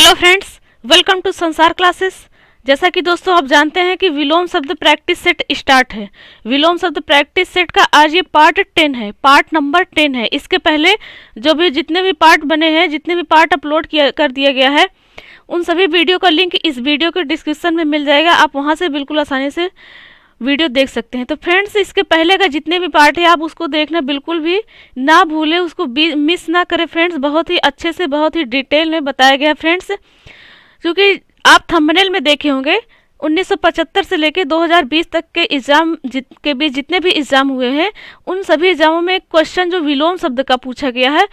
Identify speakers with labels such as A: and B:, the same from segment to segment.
A: Hello friends, welcome to संसार classes. जैसा कि दोस्तों आप जानते हैं कि विलोम शब्द प्रैक्टिस सेट स्टार्ट है। विलोम शब्द प्रैक्टिस सेट का आज ये पार्ट 10 है, पार्ट नंबर 10 है। इसके पहले जो भी जितने भी पार्ट बने हैं, जितने भी पार्ट अपलोड कर दिया गया है, उन सभी वीडियो का लिंक इस वीडियो के डिस्क्रिप्शन में मिल जाएगा। आप वहाँ से बिल्कुल आसानी से वीडियो देख सकते हैं। तो फ्रेंड्स, इसके पहले का जितने भी पार्ट है आप उसको देखना बिल्कुल भी ना भूलें, उसको मिस ना करें फ्रेंड्स। बहुत ही अच्छे से, बहुत ही डिटेल में बताया गया है फ्रेंड्स। क्योंकि आप थंबनेल में देखे होंगे 1975 से लेकर 2020 तक के एग्जाम के बीच जितने भी एग्जाम हुए हैं, उन सभी एग्जामों में क्वेश्चन जो विलोम शब्द का पूछा गया है,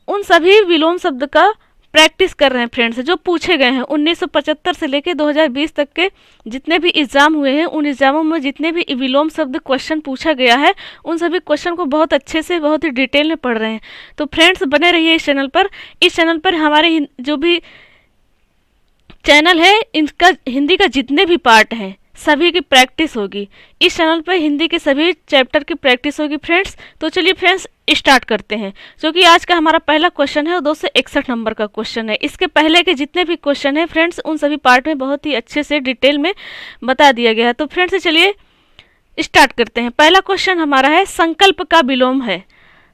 A: उन सभी विलोम शब्द का प्रैक्टिस कर रहे हैं फ्रेंड्स। जो पूछे गए हैं 1975 से लेकर 2020 तक के जितने भी एग्जाम हुए हैं, उन एग्जामों में जितने भी विलोम शब्द क्वेश्चन पूछा गया है, उन सभी क्वेश्चन को बहुत अच्छे से, बहुत ही डिटेल में पढ़ रहे हैं। तो फ्रेंड्स, बने रहिए इस चैनल पर। इस चैनल पर हमारे जो भी चैनल है, इनका हिंदी का जितने भी पार्ट हैं सभी की प्रैक्टिस होगी। इस चैनल पर हिंदी के सभी चैप्टर की प्रैक्टिस होगी फ्रेंड्स। तो चलिए फ्रेंड्स, स्टार्ट करते हैं। जो कि आज का हमारा पहला क्वेश्चन है और 261 नंबर का क्वेश्चन है। इसके पहले के जितने भी क्वेश्चन हैं फ्रेंड्स, उन सभी पार्ट में बहुत ही अच्छे से डिटेल में बता दिया गया है। तो फ्रेंड्स चलिए स्टार्ट करते हैं। पहला क्वेश्चन हमारा है, संकल्प का विलोम है।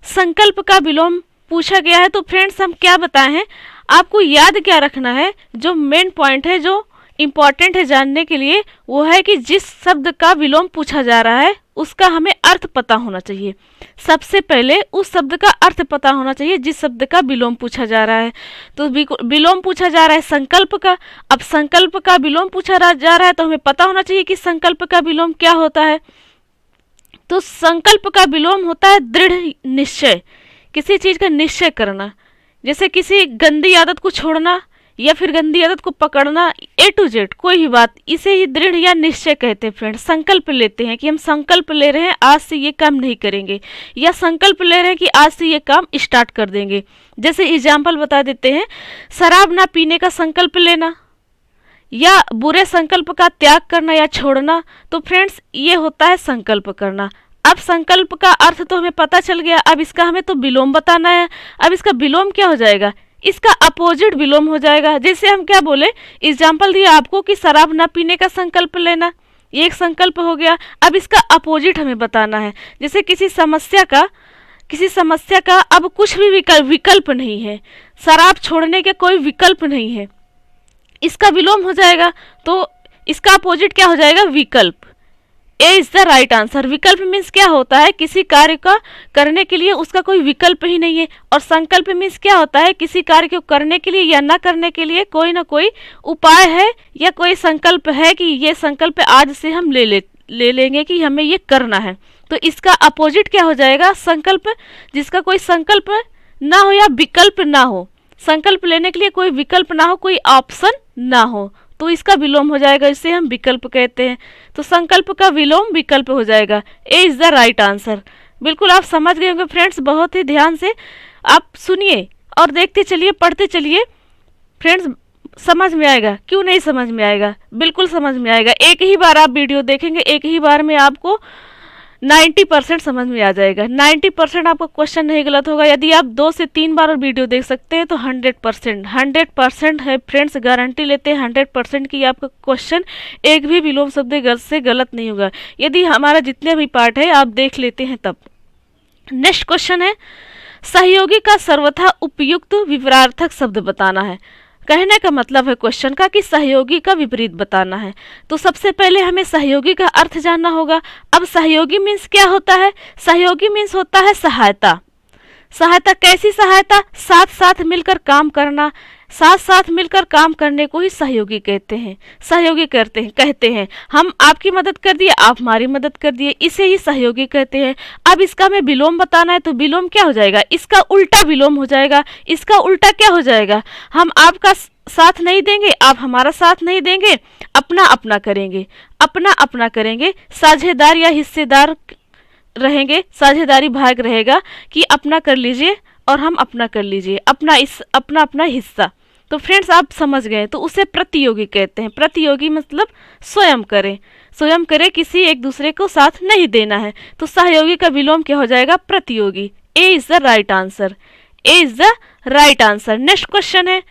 A: संकल्प का विलोम पूछा गया है। तो फ्रेंड्स, हम क्या बताए हैं, आपको याद क्या रखना है, जो मेन पॉइंट है, जो इम्पॉर्टेंट है जानने के लिए, वो है कि जिस शब्द का विलोम पूछा जा रहा है उसका हमें अर्थ पता होना चाहिए। सबसे पहले उस शब्द का अर्थ पता होना चाहिए जिस शब्द का विलोम पूछा जा रहा है। तो विलोम पूछा जा रहा है संकल्प का। अब संकल्प का विलोम पूछा जा रहा है तो हमें पता होना चाहिए कि संकल्प का विलोम क्या होता है। तो संकल्प का विलोम होता है दृढ़ निश्चय, किसी चीज का निश्चय करना। जैसे किसी गंदी आदत को छोड़ना या फिर गंदी आदत को पकड़ना, A to Z कोई भी बात, इसे ही दृढ़ या निश्चय कहते हैं फ्रेंड्स। संकल्प लेते हैं कि हम संकल्प ले रहे हैं आज से ये काम नहीं करेंगे, या संकल्प ले रहे हैं कि आज से ये काम स्टार्ट कर देंगे। जैसे एग्जाम्पल बता देते हैं, शराब ना पीने का संकल्प लेना या बुरे संकल्प का त्याग करना या छोड़ना। तो फ्रेंड्स, ये होता है संकल्प करना। अब संकल्प का अर्थ तो हमें पता चल गया, अब इसका हमें तो विलोम बताना है। अब इसका विलोम क्या हो जाएगा, इसका अपोजिट विलोम हो जाएगा। जैसे हम क्या बोले, एग्जाम्पल दिया आपको कि शराब न पीने का संकल्प लेना, ये एक संकल्प हो गया। अब इसका अपोजिट हमें बताना है। जैसे किसी समस्या का अब कुछ भी विकल्प नहीं है, शराब छोड़ने के कोई विकल्प नहीं है, इसका विलोम हो जाएगा। तो इसका अपोजिट क्या हो जाएगा, विकल्प। ए इज द राइट आंसर। विकल्प मीन्स क्या होता है, किसी कार्य का करने के लिए उसका कोई विकल्प ही नहीं है। और संकल्प मीन्स क्या होता है, किसी कार्य को करने के लिए या ना करने के लिए कोई ना कोई उपाय है या कोई संकल्प है कि ये संकल्प आज से हम ले लेंगे कि हमें ये करना है। तो इसका अपोजिट क्या हो जाएगा, संकल्प। जिसका कोई संकल्प ना हो या विकल्प ना हो, संकल्प लेने के लिए कोई विकल्प ना हो, कोई ऑप्शन ना हो, तो इसका विलोम हो जाएगा, इसे हम विकल्प कहते हैं। तो संकल्प का विलोम विकल्प हो जाएगा। ए इज द राइट आंसर। बिल्कुल आप समझ गए होंगे फ्रेंड्स। बहुत ही ध्यान से आप सुनिए और देखते चलिए, पढ़ते चलिए फ्रेंड्स, समझ में आएगा। क्यों नहीं समझ में आएगा, बिल्कुल समझ में आएगा। एक ही बार आप वीडियो देखेंगे, एक ही बार में आपको 90% समझ में आ जाएगा। 90% आपका क्वेश्चन नहीं गलत होगा। यदि आप 2 से 3 बार और वीडियो देख सकते हैं तो 100% है फ्रेंड्स, गारंटी लेते हैं 100% की आपका क्वेश्चन एक भी विलोम शब्द से गलत नहीं होगा, यदि हमारा जितने भी पार्ट है आप देख लेते हैं तब। नेक्स्ट क्वेश्चन है, सहयोगी का सर्वथा उपयुक्त विपरीतार्थक शब्द बताना है। कहने का मतलब है क्वेश्चन का कि सहयोगी का विपरीत बताना है। तो सबसे पहले हमें सहयोगी का अर्थ जानना होगा। अब सहयोगी मीन्स क्या होता है, सहयोगी मीन्स होता है सहायता। सहायता कैसी सहायता, साथ साथ मिलकर काम करना। साथ साथ मिलकर काम करने को ही सहयोगी कहते हैं। सहयोगी कहते हैं हम आपकी मदद कर दिए, आप हमारी मदद कर दिए, इसे ही सहयोगी कहते हैं। अब इसका हमें विलोम बताना है। तो विलोम क्या हो जाएगा, इसका उल्टा विलोम हो जाएगा। इसका उल्टा क्या हो जाएगा, हम आपका साथ नहीं देंगे, आप हमारा साथ नहीं देंगे, अपना अपना करेंगे। अपना अपना करेंगे, साझेदार या हिस्सेदार रहेंगे, साझेदारी भाग रहेगा कि अपना कर लीजिए और हम अपना कर लीजिए, अपना अपना हिस्सा। तो फ्रेंड्स आप समझ गए। तो उसे प्रतियोगी कहते हैं। प्रतियोगी मतलब स्वयं करे, किसी एक दूसरे को साथ नहीं देना है। तो सहयोगी का विलोम क्या हो जाएगा, प्रतियोगी। A is the right answer. A is the right answer. Next question है,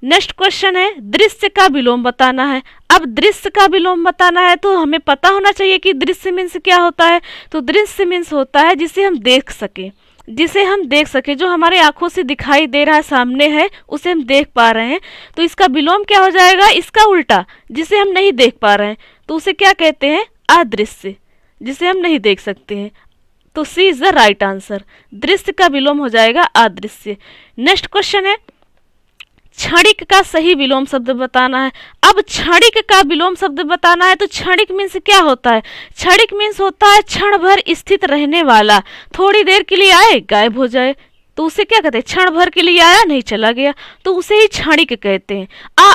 A: नेक्स्ट क्वेश्चन है दृश्य का विलोम बताना है। अब दृश्य का विलोम बताना है तो हमें पता होना चाहिए कि दृश्य मीन्स क्या होता है। तो दृश्य मीन्स होता है जिसे हम देख सकें, जिसे हम देख सके, जो हमारे आंखों से दिखाई दे रहा है, सामने है, उसे हम देख पा रहे हैं। तो इसका विलोम क्या हो जाएगा, इसका उल्टा, जिसे हम नहीं देख पा रहे हैं तो उसे क्या कहते हैं, अदृश्य, जिसे हम नहीं देख सकते हैं। तो C is the right answer. दृश्य का विलोम हो जाएगा अदृश्य। नेक्स्ट क्वेश्चन है क्षणिक का सही विलोम शब्द बताना है। अब क्षणिक का विलोम शब्द बताना है तो क्षणिक मीन्स क्या होता है, क्षणिक मीन्स होता है क्षण भर स्थित रहने वाला, थोड़ी देर के लिए आए गायब हो जाए, तो उसे क्या कहते हैं, क्षण भर के लिए आया नहीं चला गया, तो उसे ही क्षणिक कहते हैं।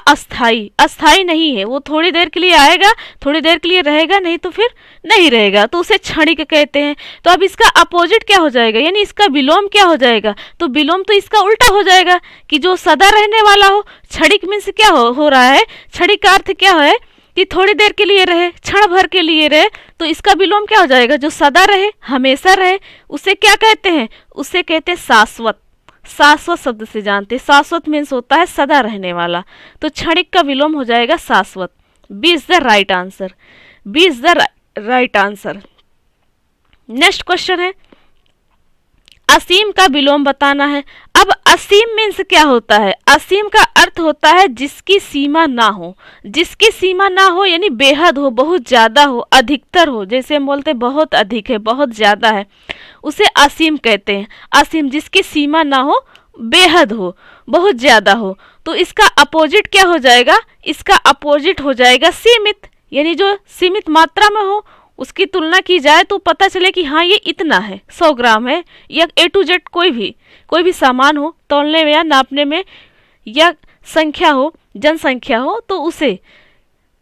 A: अस्थाई, अस्थाई नहीं है, वो थोड़ी देर के लिए आएगा, थोड़ी देर के लिए रहेगा, नहीं तो फिर नहीं रहेगा, तो उसे क्षणिक कहते हैं। तो अब इसका अपोजिट क्या हो जाएगा, यानी इसका विलोम क्या हो जाएगा, तो विलोम तो इसका उल्टा हो जाएगा कि जो सदा रहने वाला हो। क्षणिक मीन्स क्या हो रहा है, क्षणिक का अर्थ क्या है कि थोड़ी देर के लिए रहे, क्षण भर के लिए रहे, तो इसका विलोम क्या हो जाएगा, जो सदा रहे, हमेशा रहे, उसे क्या कहते हैं, उसे कहते हैं शाश्वत। शाश्वत शब्द से जानते हैं, शाश्वत मीन्स होता है सदा रहने वाला, तो क्षणिक का विलोम हो जाएगा शाश्वत। B is the right answer, B is the right answer. Next question है असीम का विलोम बताना है। अब असीम मीन्स क्या होता है, असीम का अर्थ होता है जिसकी सीमा ना हो, जिसकी सीमा ना हो यानी बेहद हो, बहुत ज्यादा हो, अधिकतर हो, जैसे हम बोलते हैं बहुत अधिक है, बहुत ज्यादा है, उसे असीम कहते हैं। असीम जिसकी सीमा ना हो, बेहद हो, बहुत ज्यादा हो, तो इसका अपोजिट क्या हो जाएगा, इसका अपोजिट हो जाएगा सीमित, यानी जो सीमित मात्रा में हो, उसकी तुलना की जाए तो पता चले कि हाँ ये इतना है, 100 ग्राम है, या A to Z कोई भी सामान हो, तौलने में या नापने में, या संख्या हो, जनसंख्या हो, तो उसे,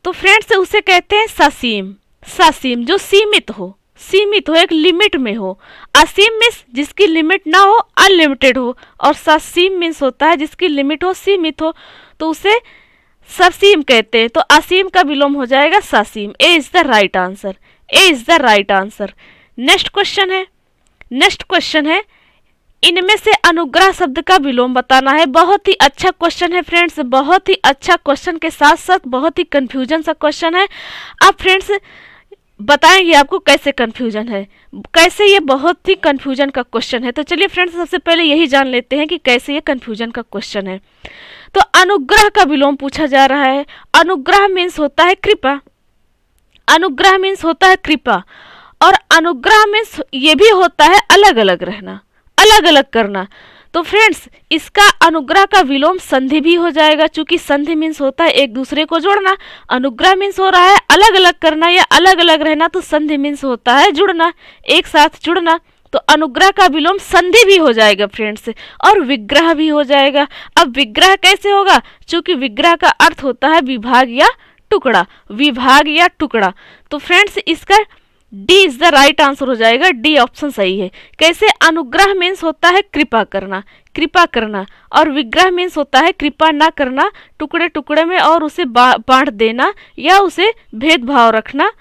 A: तो फ्रेंड्स उसे कहते हैं ससीम। ससीम जो सीमित हो, सीमित हो, एक लिमिट में हो। असीम मीन्स जिसकी लिमिट ना हो, अनलिमिटेड हो, और ससीम मीन्स होता है जिसकी लिमिट हो, सीमित हो, तो उसे ससीम कहते हैं। तो असीम का विलोम हो जाएगा ससीम। A is the right answer, A is the right answer. Next question है, नेक्स्ट क्वेश्चन है इनमें से अनुग्रह शब्द का विलोम बताना है। बहुत ही अच्छा क्वेश्चन है फ्रेंड्स, बहुत ही अच्छा क्वेश्चन के साथ साथ बहुत ही कंफ्यूजन सा क्वेश्चन है। अब फ्रेंड्स बताएंगे आपको कैसे कंफ्यूजन है, कैसे ये बहुत ही कंफ्यूजन का क्वेश्चन है। तो चलिए फ्रेंड्स सबसे पहले यही जान लेते हैं कि कैसे ये कंफ्यूजन का क्वेश्चन है। तो अनुग्रह का विलोम पूछा जा रहा है। अनुग्रह मीन्स होता है कृपा, अनुग्रह मीन्स होता है कृपा, और अनुग्रह मीन्स ये भी होता है अलग अलग रहना, अलग अलग करना। तो फ्रेंड्स इसका अनुग्रह का विलोम संधि भी हो जाएगा, क्योंकि संधि मीन्स होता है एक दूसरे को जोड़ना, अनुग्रह मीन्स हो रहा है अलग अलग करना या अलग अलग रहना, तो संधि मीन्स होता है जुड़ना, एक साथ जुड़ना। तो अनुग्रह का विलोम संधि भी हो जाएगा फ्रेंड्स, और विग्रह भी हो जाएगा। अब विग्रह कैसे होगा, क्योंकि विग्रह का अर्थ होता है विभाग या टुकड़ा, विभाग या टुकड़ा। तो फ्रेंड्स इसका D is the right answer हो जाएगा, डी ऑप्शन सही है। कैसे, अनुग्रह मीन्स होता है कृपा करना, कृपा करना, और विग्रह मीन्स होता है कृपा ना करना, टुकड़े टुकड़े में और उसे बांट देना, या उसे भेदभाव रखना,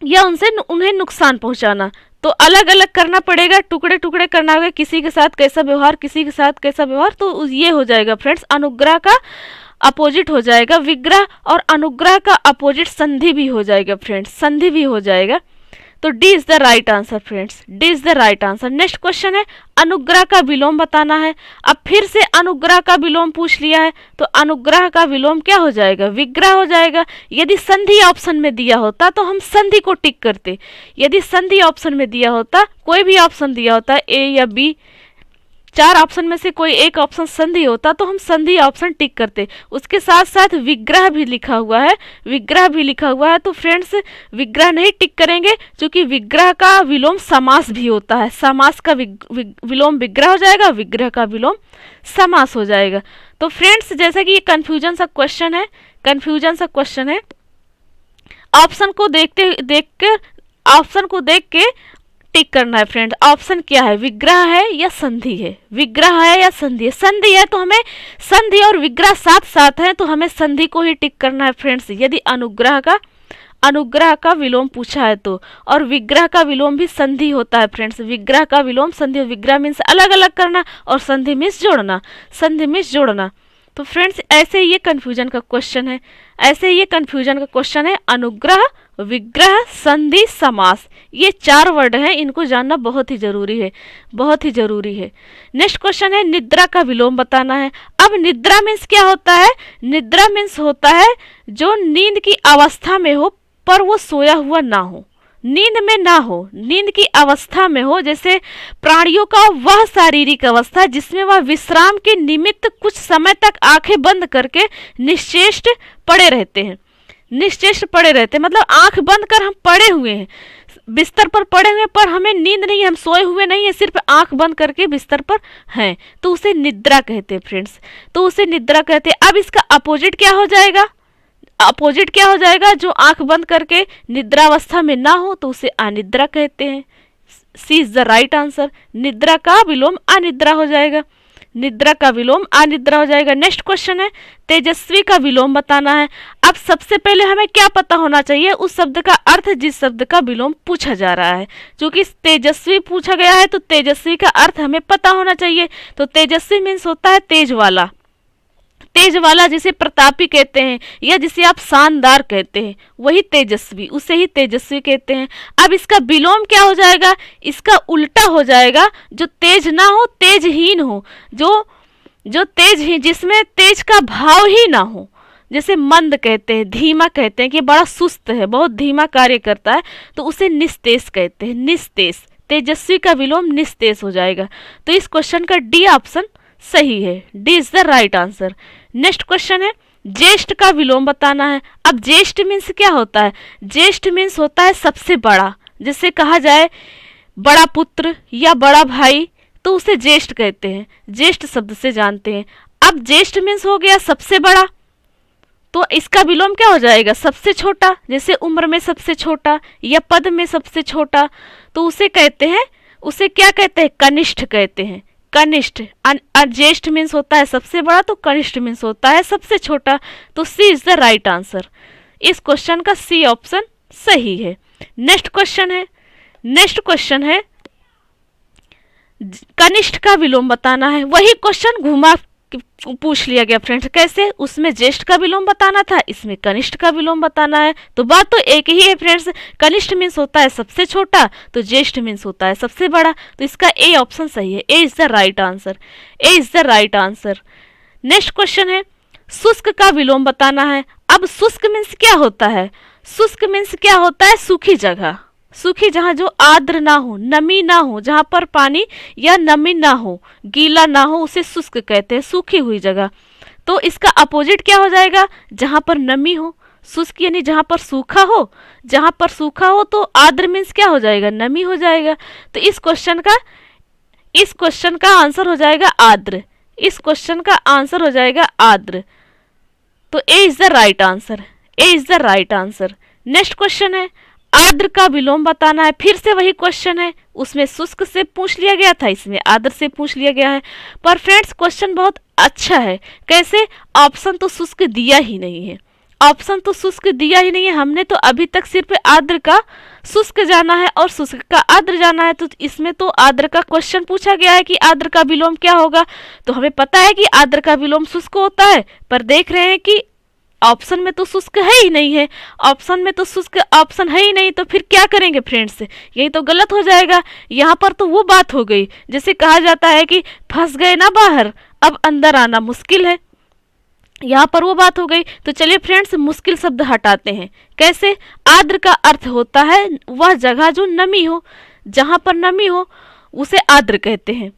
A: या उनसे उन्हें नुकसान पहुंचाना। तो अलग अलग करना पड़ेगा, टुकड़े टुकड़े करना होगा, किसी के साथ कैसा व्यवहार, किसी के साथ कैसा व्यवहार, तो ये हो जाएगा फ्रेंड्स अनुग्रह का अपोजिट हो जाएगा विग्रह, और अनुग्रह का अपोजिट संधि भी हो जाएगा फ्रेंड्स, संधि भी हो जाएगा। तो D is the right answer friends, D is the right answer. Next question है अनुग्रह का विलोम बताना है। अब फिर से अनुग्रह का विलोम पूछ लिया है, तो अनुग्रह का विलोम क्या हो जाएगा, विग्रह हो जाएगा। यदि संधि ऑप्शन में दिया होता तो हम संधि को टिक करते, यदि संधि ऑप्शन में दिया होता, कोई भी ऑप्शन दिया होता ए या बी, 4 ऑप्शन में से कोई एक ऑप्शन संधि होता तो हम संधि ऑप्शन टिक करते। उसके साथ साथ विग्रह भी लिखा हुआ है, विग्रह भी लिखा हुआ है, तो फ्रेंड्स विग्रह नहीं टिक करेंगे, क्योंकि विग्रह का विलोम समास भी होता है। समास का विलोम विग्रह हो जाएगा, विग्रह का विलोम समास हो जाएगा। तो फ्रेंड्स जैसा कि ये कंफ्यूजन सा क्वेश्चन है, कंफ्यूजन सा क्वेश्चन है, ऑप्शन को देख के टिक करना है फ्रेंड। ऑप्शन क्या है, विग्रह है या संधि है, विग्रह है या संधि है। संधि है तो हमें संधि और विग्रह साथ साथ है, तो हमें संधि को ही टिक करना है फ्रेंड्स। यदि अनुग्रह का विलोम पूछा है तो, और विग्रह का विलोम भी संधि होता है फ्रेंड्स। विग्रह का विलोम संधि, विग्रह मीन्स अलग अलग करना, और संधि मीन्स जोड़ना, संधि मीन्स जोड़ना। तो फ्रेंड्स ऐसे ये कन्फ्यूजन का क्वेश्चन है, अनुग्रह, विग्रह, संधि, समास, ये 4 वर्ड हैं, इनको जानना बहुत ही जरूरी है। नेक्स्ट क्वेश्चन है निद्रा का विलोम बताना है। अब निद्रा मीन्स क्या होता है? निद्रा मीन्स होता है जो नींद की अवस्था में हो पर वो सोया हुआ ना हो, नींद में ना हो, नींद की अवस्था में हो। जैसे प्राणियों का वह शारीरिक अवस्था जिसमें वह विश्राम के निमित्त कुछ समय तक आंखें बंद करके निश्चेष्ट पड़े रहते हैं, मतलब आंख बंद कर हम पड़े हुए हैं, बिस्तर पर पड़े हुए, पर हमें नींद नहीं है, हम सोए हुए नहीं है, सिर्फ आंख बंद करके बिस्तर पर हैं, तो उसे निद्रा कहते हैं फ्रेंड्स, अब इसका अपोजिट क्या हो जाएगा? जो आंख बंद करके निद्रावस्था में ना हो तो उसे अनिद्रा कहते हैं। C is the right answer. निद्रा का विलोम अनिद्रा हो जाएगा, नेक्स्ट क्वेश्चन है तेजस्वी का विलोम बताना है। अब सबसे पहले हमें क्या पता होना चाहिए? उस शब्द का अर्थ जिस शब्द का विलोम पूछा जा रहा है। क्योंकि तेजस्वी पूछा गया है तो तेजस्वी का अर्थ हमें पता होना चाहिए। तो तेजस्वी मीन्स होता है तेज वाला, जिसे प्रतापी कहते हैं या जिसे आप शानदार कहते हैं, वही तेजस्वी, उसे ही तेजस्वी कहते हैं। अब इसका विलोम क्या हो जाएगा? इसका उल्टा हो जाएगा, जो तेज ना हो, तेजहीन हो, जो तेजहीन, जिसमें तेज का भाव ही ना हो। जैसे मंद कहते हैं, धीमा कहते हैं कि बड़ा सुस्त है, बहुत धीमा कार्य करता है, तो उसे निस्तेज कहते हैं, निस्तेज। तेजस्वी का विलोम निस्तेज हो जाएगा। तो इस क्वेश्चन का डी ऑप्शन सही है, D is the right answer. Next question है ज्येष्ठ का विलोम बताना है। अब ज्येष्ठ मीन्स क्या होता है? ज्येष्ठ मीन्स होता है सबसे बड़ा, जिससे कहा जाए बड़ा पुत्र या बड़ा भाई तो उसे ज्येष्ठ कहते हैं, ज्येष्ठ शब्द से जानते हैं। अब ज्येष्ठ मीन्स हो गया सबसे बड़ा, तो इसका विलोम क्या हो जाएगा? सबसे छोटा, जैसे उम्र में सबसे छोटा या पद में सबसे छोटा, तो उसे कहते हैं, उसे क्या कहते हैं? कनिष्ठ कहते हैं, कनिष्ठ। ज्येष्ठ मीन्स होता है सबसे बड़ा, तो कनिष्ठ मीन्स होता है सबसे छोटा। तो C is the right answer. इस क्वेश्चन का सी ऑप्शन सही है। नेक्स्ट क्वेश्चन है कनिष्ठ का विलोम बताना है। वही क्वेश्चन घुमा पूछ लिया गया फ्रेंड्स। कैसे? उसमें ज्येष्ठ का विलोम बताना था, इसमें कनिष्ठ का विलोम बताना है। तो बात तो एक ही है फ्रेंड्स। कनिष्ठ मीन्स होता है सबसे छोटा, तो ज्येष्ठ मीन्स होता है सबसे बड़ा। तो इसका ए ऑप्शन सही है, A is the right answer. Next question है शुष्क का विलोम बताना है। अब शुष्क मीन्स क्या होता है? सूखी जगह, जहाँ जो आर्द्र ना हो, नमी ना हो, जहाँ पर पानी या नमी ना हो, गीला ना हो, उसे शुष्क कहते हैं, सूखी हुई जगह। तो इसका अपोजिट क्या हो जाएगा? जहाँ पर नमी हो। शुष्क यानी जहाँ पर सूखा हो, तो आर्द्र मीन्स क्या हो जाएगा? नमी हो जाएगा। तो इस क्वेश्चन का आंसर हो जाएगा आर्द्र। तो A is the right answer. Next question है आर्द्र का विलोम बताना है। फिर से वही क्वेश्चन है, उसमें शुष्क से पूछ लिया गया था, इसमें आर्द्र से पूछ लिया गया है। पर फ्रेंड्स क्वेश्चन बहुत अच्छा है। कैसे? ऑप्शन तो शुष्क दिया ही नहीं है, हमने तो अभी तक सिर्फ आर्द्र का शुष्क जाना है और शुष्क का आर्द्र जाना है। तो इसमें तो आर्द्र का क्वेश्चन पूछा गया है कि आर्द्र का विलोम क्या होगा, तो हमें पता है कि आर्द्र का विलोम शुष्क होता है। पर देख रहे हैं कि ऑप्शन में तो शुष्क है ही नहीं, तो फिर क्या करेंगे फ्रेंड्स? यही तो गलत हो जाएगा। यहाँ पर तो वो बात हो गई, जैसे कहा जाता है कि फंस गए ना बाहर, अब अंदर आना मुश्किल है, यहाँ पर वो बात हो गई। तो चलिए फ्रेंड्स मुश्किल शब्द हटाते हैं। कैसे? आर्द्र का अर्थ होता है वह जगह जो नमी हो, जहाँ पर नमी हो उसे आर्द्र कहते हैं।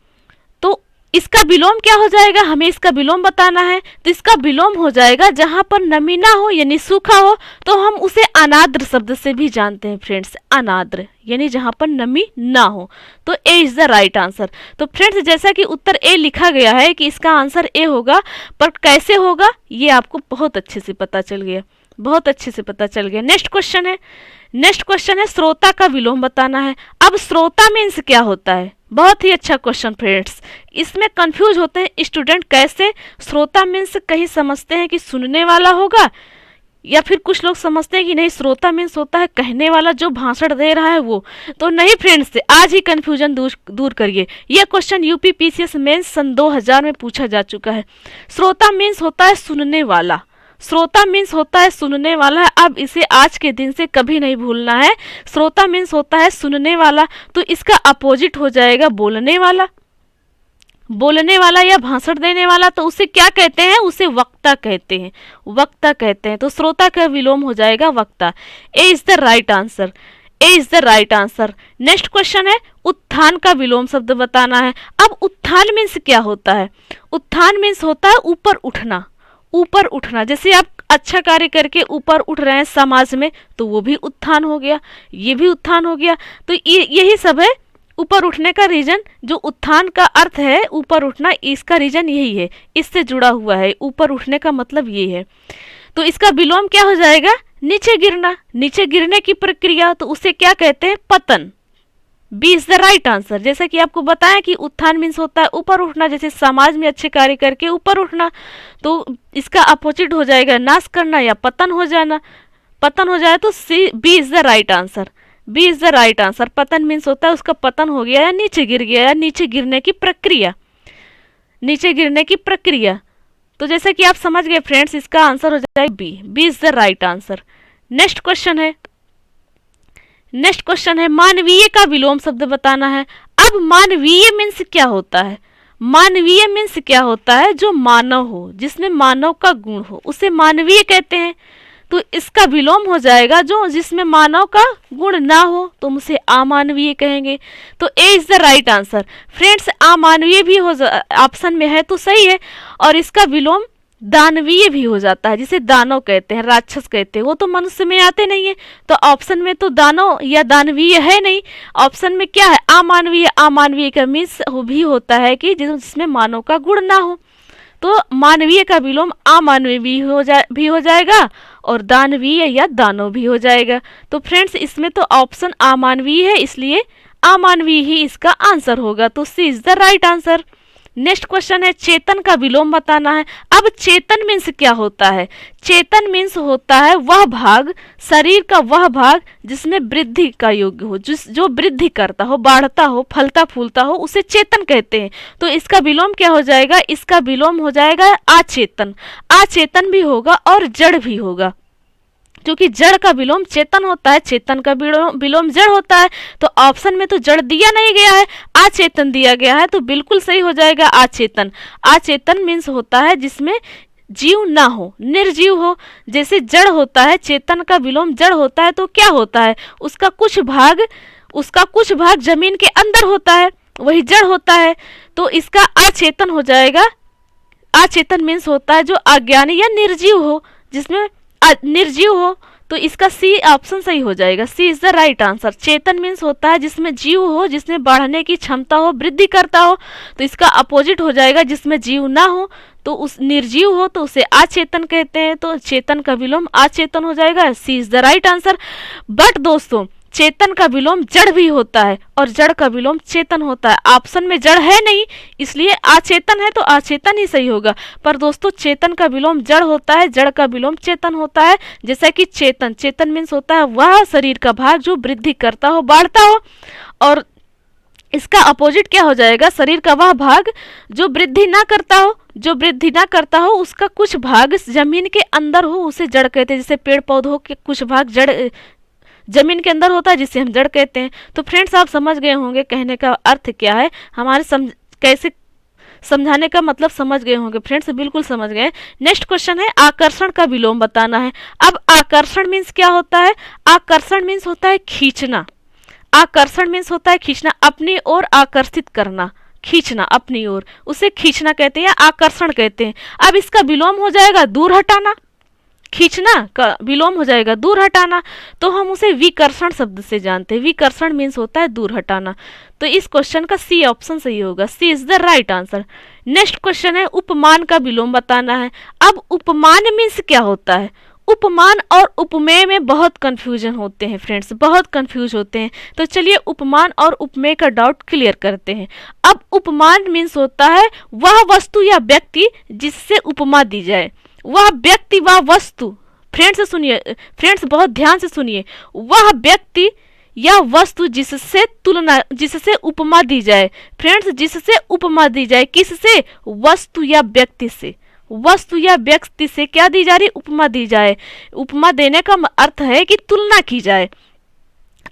A: तो इसका विलोम क्या हो जाएगा? हमें इसका विलोम बताना है। तो इसका विलोम हो जाएगा जहां पर नमी ना हो यानी सूखा हो, तो हम उसे अनाद्र शब्द से भी जानते हैं फ्रेंड्स, अनाद्र यानी जहां पर नमी ना हो। तो A is the right answer. तो फ्रेंड्स जैसा कि उत्तर ए लिखा गया है कि इसका आंसर ए होगा, पर कैसे होगा ये आपको बहुत अच्छे से पता चल गया। नेक्स्ट क्वेश्चन है श्रोता का विलोम बताना है। अब श्रोता मीन्स क्या होता है? बहुत ही अच्छा क्वेश्चन फ्रेंड्स। इसमें कंफ्यूज होते हैं स्टूडेंट। कैसे? श्रोता मीन्स कहीं समझते हैं कि सुनने वाला होगा या फिर कुछ लोग समझते हैं कि नहीं श्रोता मीन्स होता है कहने वाला, जो भाषण दे रहा है वो। तो नहीं फ्रेंड्स, आज ही कंफ्यूजन दूर करिए। यह क्वेश्चन यूपी पीसीएस मेंस सन 2000 में पूछा जा चुका है। श्रोता मीन्स होता है सुनने वाला, श्रोता मीन्स होता है सुनने वाला है। अब इसे आज के दिन से कभी नहीं भूलना है। श्रोता मीन्स होता है सुनने वाला, तो इसका अपोजिट हो जाएगा बोलने वाला। बोलने वाला या भाषण देने वाला, तो उसे क्या कहते हैं? उसे वक्ता कहते हैं, वक्ता कहते हैं। तो श्रोता का विलोम हो जाएगा वक्ता। A is the right answer, A is the right answer. Next question है उत्थान का विलोम शब्द बताना है। अब उत्थान मीन्स क्या होता है? उत्थान मीन्स होता है ऊपर उठना, ऊपर उठना। जैसे आप अच्छा कार्य करके ऊपर उठ रहे हैं समाज में, तो वो भी उत्थान हो गया, ये भी उत्थान हो गया। तो यही सब है ऊपर उठने का रीजन। जो उत्थान का अर्थ है ऊपर उठना, इसका रीजन यही है, इससे जुड़ा हुआ है। ऊपर उठने का मतलब ये है। तो इसका विलोम क्या हो जाएगा? नीचे गिरना, नीचे गिरने की प्रक्रिया, तो उसे क्या कहते हैं? पतन। B is the right answer. जैसा कि आपको बताया कि उत्थान मीन्स होता है ऊपर उठना, जैसे समाज में अच्छे कार्य करके ऊपर उठना। तो इसका अपोजिट हो जाएगा नाश करना या पतन हो जाना। पतन हो जाए तो C, B is the right answer, B is the right answer. पतन मीन्स होता है उसका पतन हो गया या नीचे गिर गया या नीचे गिरने की प्रक्रिया, नीचे गिरने की प्रक्रिया। तो जैसे कि आप समझ गए फ्रेंड्स, इसका आंसर हो जाएगा B, B is the right answer. Next question है, नेक्स्ट क्वेश्चन है मानवीय का विलोम शब्द बताना है। अब मानवीय मीन्स क्या होता है? मानवीय मीन्स क्या होता है? जो मानव हो, जिसमें मानव का गुण हो, उसे मानवीय कहते हैं। तो इसका विलोम हो जाएगा जो जिसमें मानव का गुण ना हो, तो उसे अमानवीय कहेंगे। तो A is the right answer. Friends, अमानवीय भी हो ऑप्शन में है तो सही है, और इसका विलोम दानवीय भी हो जाता है, जिसे दानव कहते हैं, राक्षस कहते हैं। वो तो मनुष्य में आते नहीं है, तो ऑप्शन में तो दानव या दानवीय है नहीं। ऑप्शन में क्या है? अमानवीय। अमानवीय का मीन्स भी होता है कि जिसमें मानव का गुण ना हो। तो मानवीय का विलोम अमानवीय भी हो जाएगा और दानवीय या दानव भी हो जाएगा। तो फ्रेंड्स, इसमें तो ऑप्शन अमानवीय है, इसलिए अमानवीय ही इसका आंसर होगा। तो C is the right answer. Next question है चेतन का विलोम बताना है। अब चेतन मीन्स क्या होता है? चेतन मीन्स होता है वह भाग, शरीर का वह भाग जिसमें वृद्धि का योग्य हो, जो वृद्धि करता हो, बढ़ता हो, फलता फूलता हो, उसे चेतन कहते हैं। तो इसका विलोम क्या हो जाएगा? इसका विलोम हो जाएगा अचेतन। अचेतन भी होगा और जड़ भी होगा, क्योंकि जड़ का विलोम चेतन होता है, चेतन का विलोम जड़ होता है। तो ऑप्शन में तो जड़ दिया नहीं गया है, अचेतन दिया गया है, तो बिल्कुल सही हो जाएगा अचेतन। अचेतन मीन्स होता है जिसमें जीव ना हो, निर्जीव हो। जैसे जड़ होता है, चेतन का विलोम जड़ होता है, तो क्या होता है? उसका कुछ भाग जमीन के अंदर होता है, वही जड़ होता है। तो इसका अचेतन हो जाएगा। अचेतन मीन्स होता है जो अज्ञानी या निर्जीव हो, जिसमें निर्जीव हो। तो इसका सी ऑप्शन सही हो जाएगा, C is the right answer. चेतन मीन्स होता है जिसमें जीव हो, जिसमें बढ़ने की क्षमता हो, वृद्धि करता हो। तो इसका अपोजिट हो जाएगा जिसमें जीव ना हो, तो उस निर्जीव हो तो उसे अचेतन कहते हैं। तो चेतन का विलोम अचेतन हो जाएगा, C is the right answer. But दोस्तों, चेतन का विलोम जड़ भी होता है और जड़ का विलोम चेतन होता है। ऑप्शन में जड़ है नहीं, इसलिए अचेतन है, तो अचेतन ही सही होगा। पर दोस्तों, चेतन का विलोम जड़ होता है, जड़ का विलोम चेतन होता है। जैसा कि चेतन, चेतन मीन्स होता है वह शरीर का भाग जो वृद्धि करता हो, बढ़ता हो, और इसका अपोजिट क्या हो जाएगा? शरीर का वह भाग जो वृद्धि ना करता हो, जो वृद्धि ना करता हो, उसका कुछ भाग जमीन के अंदर हो, उसे जड़ कहते हैं। जैसे पेड़ पौधों के कुछ भाग जड़ जमीन के अंदर होता है, जिसे हम जड़ कहते हैं। तो फ्रेंड्स, आप समझ गए होंगे कहने का अर्थ क्या है, हमारे कैसे समझाने का मतलब समझ गए होंगे फ्रेंड्स, बिल्कुल समझ गए। नेक्स्ट क्वेश्चन है आकर्षण का विलोम बताना है। अब आकर्षण मीन्स क्या होता है? आकर्षण मीन्स होता है खींचना। आकर्षण मीन्स होता है खींचना, अपनी ओर आकर्षित करना, खींचना अपनी ओर, उसे खींचना कहते हैं या आकर्षण कहते हैं। अब इसका विलोम हो जाएगा दूर हटाना। खींचना का विलोम हो जाएगा दूर हटाना, तो हम उसे विकर्षण शब्द से जानते हैं। विकर्षण मीन्स होता है दूर हटाना। तो इस क्वेश्चन का सी ऑप्शन सही होगा, C is the right answer. Next question है उपमान का विलोम बताना है। अब उपमान मीन्स क्या होता है? उपमान और उपमेय में बहुत कंफ्यूजन होते हैं फ्रेंड्स, बहुत कंफ्यूज होते हैं। तो चलिए उपमान और उपमेय का डाउट क्लियर करते हैं। अब उपमान मीन्स होता है वह वस्तु या व्यक्ति जिससे उपमा दी जाए, वह व्यक्ति व वस्तु फ्रेंड्स सुनिए, फ्रेंड्स बहुत ध्यान से सुनिए, वह व्यक्ति या वस्तु जिससे उपमा दी जाए। फ्रेंड्स जिससे उपमा दी जाए, किससे? वस्तु या व्यक्ति से। वस्तु या व्यक्ति से क्या दी जा रही? उपमा दी जाए। उपमा देने का अर्थ है कि तुलना की जाए,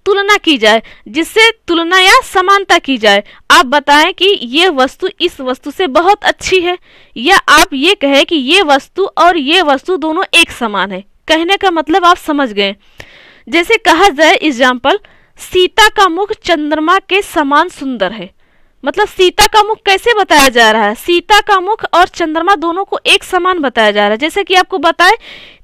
A: तुलना की जाए, जिससे तुलना या समानता की जाए। आप बताएं कि ये वस्तु इस वस्तु से बहुत अच्छी है, या आप ये कहें कि ये वस्तु और ये वस्तु दोनों एक समान है। कहने का मतलब आप समझ गए। जैसे कहा जाए एग्जाम्पल, सीता का मुख चंद्रमा के समान सुंदर है। मतलब सीता का मुख कैसे बताया जा रहा है? सीता का मुख और चंद्रमा दोनों को एक समान बताया जा रहा है। जैसे कि आपको बताए,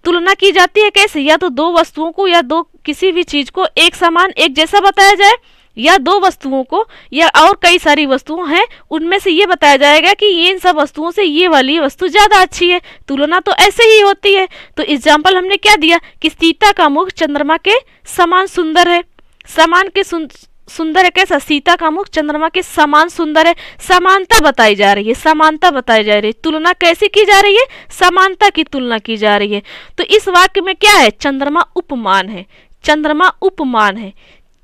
A: तुलना की जाती है कैसे? या तो दो वस्तुओं को या दो किसी भी चीज को एक समान एक जैसा बताया जाए, या दो वस्तुओं को या और कई सारी वस्तुएं हैं उनमें से ये बताया जाएगा कि ये इन सब वस्तुओं से ये वाली वस्तु ज्यादा अच्छी है। तुलना तो ऐसे ही होती है। तो एग्जाम्पल हमने क्या दिया कि सीता का मुख चंद्रमा के समान सुंदर है। समान के सुंदर है कैसा? सीता का मुख चंद्रमा के समान सुंदर है। समानता बताई जा रही है, समानता बताई जा रही है। तुलना कैसे की जा रही है? समानता की तुलना की जा रही है। तो इस वाक्य में क्या है? चंद्रमा उपमान है। चंद्रमा उपमान है।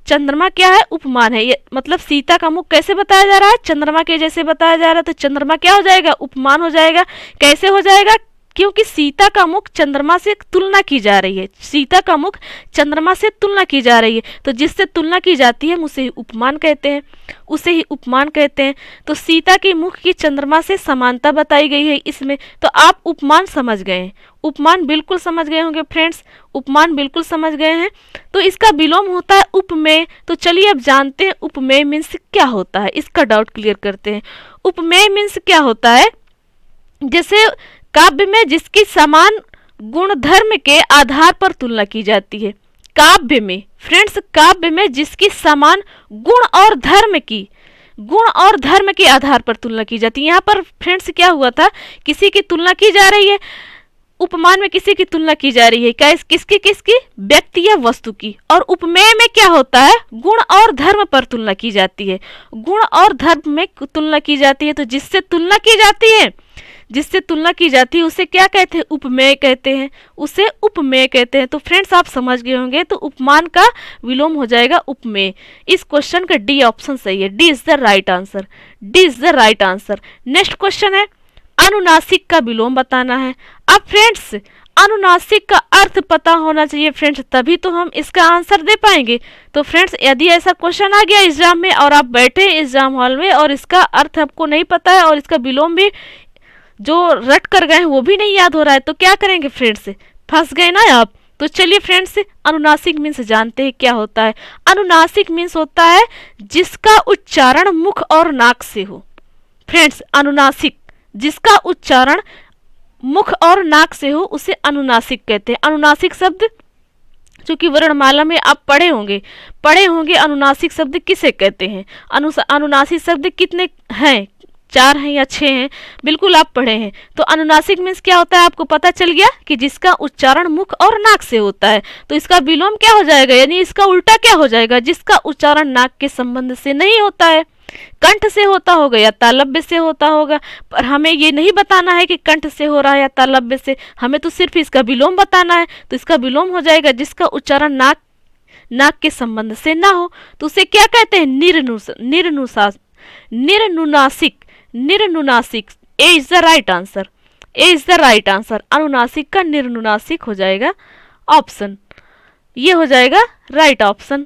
A: चंद्रमा क्या है? उपमान है। ये मतलब सीता का मुख कैसे बताया जा रहा है? चंद्रमा के जैसे बताया जा रहा है। तो चंद्रमा क्या हो जाएगा? उपमान हो जाएगा। कैसे हो जाएगा? क्योंकि सीता का मुख चंद्रमा से तुलना की जा रही है। सीता का मुख चंद्रमा से तुलना की जा रही है, तो जिससे तुलना की जाती है उसे ही उपमान कहते हैं, उसे ही उपमान कहते हैं। तो सीता के मुख की चंद्रमा से समानता बताई गई है इसमें। तो आप उपमान समझ गए हैं, उपमान बिल्कुल समझ गए होंगे फ्रेंड्स, उपमान बिल्कुल समझ गए हैं। तो इसका विलोम होता है उपमेय। तो चलिए अब जानते हैं उपमेय मीन्स क्या होता है, इसका डाउट क्लियर करते हैं। उपमेय मीन्स क्या होता है? जैसे काव्य में जिसकी समान गुण धर्म के आधार पर तुलना की जाती है। काव्य में फ्रेंड्स, काव्य में जिसकी समान गुण और धर्म के आधार पर तुलना की जाती है। यहाँ पर फ्रेंड्स क्या हुआ था? किसी की तुलना की जा रही है, उपमान में किसी की तुलना की जा रही है। किसकी? व्यक्ति या वस्तु की। और उपमेय में क्या होता है? गुण और धर्म पर तुलना की जाती है। गुण और धर्म में तुलना की जाती है। तो जिससे तुलना की जाती है, उसे क्या कहते हैं? उपमेय कहते हैं, उसे उपमेय कहते हैं। तो फ्रेंड्स आप समझ गए होंगे। तो उपमान का विलोम हो जाएगा उपमेय। इस क्वेश्चन का डी ऑप्शन सही है। D is the right answer. D is the right answer. Next question है, अनुनासिक का विलोम बताना है। अब फ्रेंड्स अनुनासिक का अर्थ पता होना चाहिए फ्रेंड्स, तभी तो हम इसका आंसर दे पाएंगे। तो फ्रेंड्स यदि ऐसा क्वेश्चन आ गया एग्जाम में और आप बैठे एग्जाम हॉल में और इसका अर्थ आपको नहीं पता है और इसका विलोम भी जो रट कर गए हैं वो भी नहीं याद हो रहा है, तो क्या करेंगे फ्रेंड्स? फंस गए ना आप। तो चलिए फ्रेंड्स अनुनासिक मीन्स जानते हैं क्या होता है। अनुनासिक मीन्स होता है जिसका उच्चारण मुख और नाक से हो। फ्रेंड्स अनुनासिक जिसका उच्चारण मुख और नाक से हो उसे अनुनासिक कहते हैं। अनुनासिक शब्द चूंकि वर्णमाला में आप पढ़े होंगे अनुनासिक शब्द किसे कहते हैं। अनुनासिक शब्द कितने हैं? 4 हैं या 6 हैं? बिल्कुल आप पढ़े हैं। तो अनुनासिक मीन्स क्या होता है? आपको पता चल गया कि जिसका उच्चारण मुख और नाक से होता है। तो इसका विलोम क्या हो जाएगा? यानी इसका उल्टा क्या हो जाएगा? जिसका उच्चारण नाक के संबंध से नहीं होता है, कंठ से होता होगा या तालव्य से होता होगा। पर हमें ये नहीं बताना है कि कंठ से हो रहा है या तालव्य से, हमें तो सिर्फ इसका विलोम बताना है। तो इसका विलोम हो जाएगा जिसका उच्चारण नाक के संबंध से ना हो। तो उसे क्या कहते हैं? निर्नुनासिक। A is the right answer. A is the right answer. अनुनासिक का निर्नुनासिक हो जाएगा ऑप्शन, ये हो जाएगा राइट ऑप्शन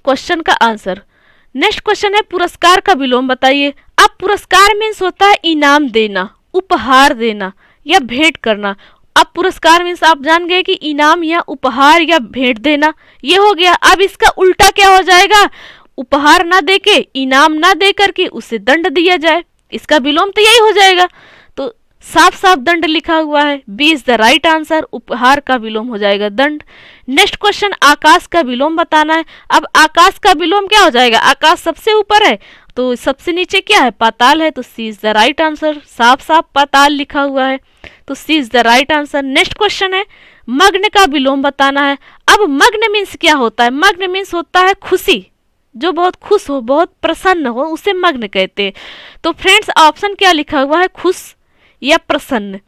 A: क्वेश्चन का आंसर। नेक्स्ट क्वेश्चन है पुरस्कार का विलोम बताइए। अब पुरस्कार मीन्स होता है इनाम देना, उपहार देना या भेंट करना। अब पुरस्कार मीन्स आप जान गए कि इनाम या उपहार या भेंट देना, ये हो गया। अब इसका उल्टा क्या हो जाएगा? उपहार ना देके, इनाम ना दे करके उसे दंड दिया जाए। इसका विलोम तो यही हो जाएगा। तो साफ साफ दंड लिखा हुआ है। B is the right answer. उपहार का विलोम हो जाएगा दंड। नेक्स्ट क्वेश्चन आकाश का विलोम बताना है। अब आकाश का विलोम क्या हो जाएगा? आकाश सबसे ऊपर है तो सबसे नीचे क्या है? पाताल है। तो C is the right answer. साफ साफ पाताल लिखा हुआ है, तो C is the right answer. Next question है मग्न का विलोम बताना है। अब मग्न मीन्स क्या होता है? मग्न मीन्स होता है खुशी, जो बहुत खुश हो, बहुत प्रसन्न हो, उसे मग्न कहते हैं। तो फ्रेंड्स ऑप्शन क्या लिखा हुआ है? खुश या प्रसन्न।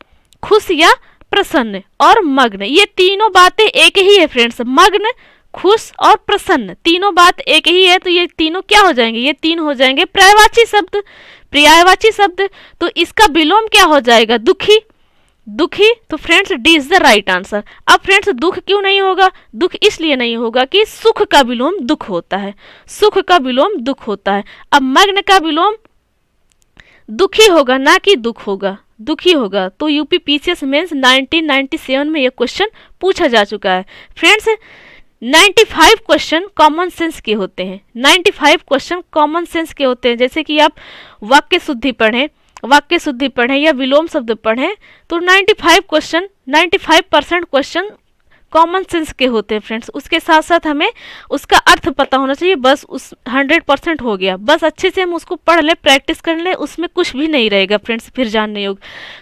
A: खुश या प्रसन्न और मग्न, ये तीनों बातें एक ही है फ्रेंड्स। मग्न, खुश और प्रसन्न, तीनों बात एक ही है। तो ये तीनों क्या हो जाएंगे, ये तीन हो जाएंगे पर्यायवाची शब्द, पर्यायवाची शब्द। तो इसका विलोम क्या हो जाएगा, दुखी, दुखी। तो friends D is the right answer. अब फ्रेंड्स दुख क्यों नहीं होगा, दुख इसलिए नहीं होगा कि सुख का विलोम दुख होता है, सुख का विलोम दुख होता है। अब मग्न का विलोम दुखी होगा, ना कि दुख होगा, दुखी होगा। तो यूपी पीसीएस मेंस 1997 में ये क्वेश्चन पूछा जा चुका है फ्रेंड्स। 95 क्वेश्चन कॉमन सेंस के होते हैं, 95 क्वेश्चन कॉमन सेंस के होते हैं। जैसे कि आप वाक्य शुद्धि पढ़ें, वाक्य शुद्धि पढ़ें या विलोम शब्द पढ़ें, तो 95 क्वेश्चन, 95% क्वेश्चन कॉमन सेंस के होते हैं फ्रेंड्स। उसके साथ साथ हमें उसका अर्थ पता होना चाहिए, बस उस 100% हो गया, बस अच्छे से हम उसको पढ़ ले, प्रैक्टिस कर ले, उसमें कुछ भी नहीं रहेगा फ्रेंड्स फिर जानने योग्य।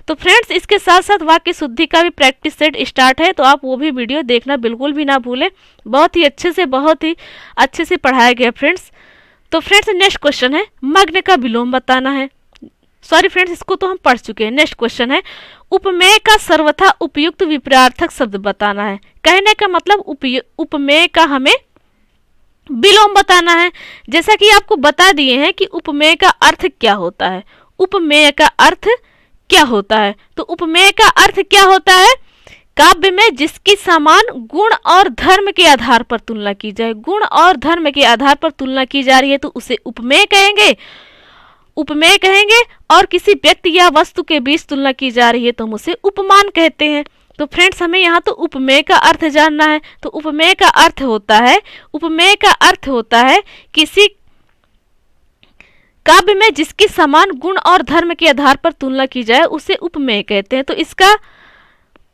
A: तो फ्रेंड्स इसके साथ साथ वाक्य शुद्धि का भी प्रैक्टिस सेट स्टार्ट है, तो आप वो भी वीडियो देखना बिल्कुल भी ना भूलें, बहुत ही अच्छे से पढ़ाया गया फ्रेंड्स। तो फ्रेंड्स नेक्स्ट क्वेश्चन है, मग्न का विलोम बताना है। सॉरी फ्रेंड्स, इसको तो हम पढ़ चुके हैं। नेक्स्ट क्वेश्चन है, उपमेय का सर्वथा उपयुक्त विपरीतार्थक शब्द बताना है। कहने का मतलब उपमेय का हमें विलोम बताना है। जैसा कि आपको बता दिए हैं कि उपमेय का अर्थ क्या होता है, उपमेय का अर्थ क्या होता है। तो उपमेय का अर्थ क्या होता है, काव्य में जिसकी समान गुण और धर्म के आधार पर तुलना की जाए, गुण और धर्म के आधार पर तुलना की जा रही है तो उसे उपमेय कहेंगे, उपमेय कहेंगे। और किसी व्यक्ति या वस्तु के बीच तुलना की जा रही है तो हम उसे उपमान कहते हैं। तो फ्रेंड्स हमें यहाँ तो उपमेय का अर्थ जानना है। तो उपमेय का अर्थ होता है, उपमेय का अर्थ होता है किसी काव्य में जिसकी समान गुण और धर्म के आधार पर तुलना की जाए उसे उपमेय कहते हैं। तो